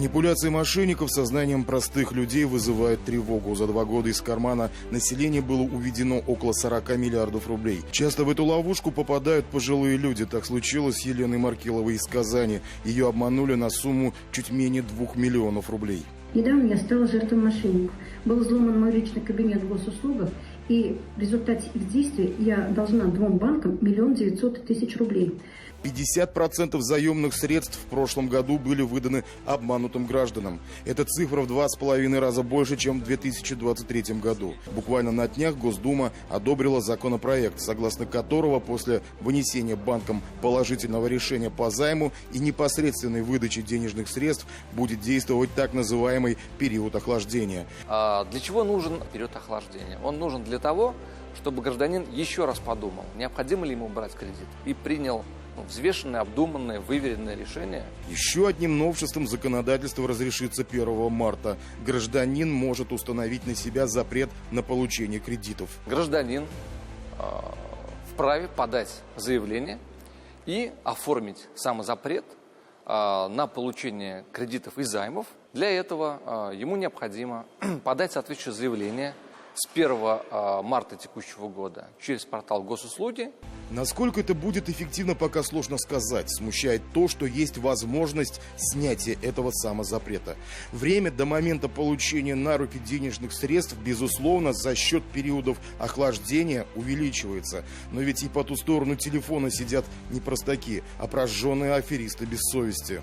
Манипуляции мошенников сознанием простых людей вызывают тревогу. За 2 года из кармана населения было уведено около 40 миллиардов рублей. Часто в эту ловушку попадают пожилые люди. Так случилось с Еленой Маркеловой из Казани. Ее обманули на сумму чуть менее 2 миллионов рублей. Недавно я стала жертвой мошенников. Был взломан мой личный кабинет в госуслугах, и в результате их действий я должна 2 банкам 1 900 000 рублей. 50% заемных средств в прошлом году были выданы обманутым гражданам. Эта цифра в 2,5 раза больше, чем в 2023 году. Буквально на днях Госдума одобрила законопроект, согласно которого после вынесения банком положительного решения по займу и непосредственной выдачи денежных средств будет действовать так называемый период охлаждения. Для чего нужен период охлаждения? Он нужен для того, чтобы гражданин еще раз подумал, необходимо ли ему брать кредит, и принял взвешенное, обдуманное, выверенное решение. Еще одним новшеством законодательства разрешится 1 марта. Гражданин может установить на себя запрет на получение кредитов. Гражданин вправе подать заявление и оформить самозапрет на получение кредитов и займов. Для этого ему необходимо подать соответствующее заявление с 1 марта текущего года через портал Госуслуги. Насколько это будет эффективно, пока сложно сказать. Смущает то, что есть возможность снятия этого самозапрета. Время до момента получения на руки денежных средств, безусловно, за счет периодов охлаждения увеличивается. Но ведь и по ту сторону телефона сидят не простаки, а прожженные аферисты без совести.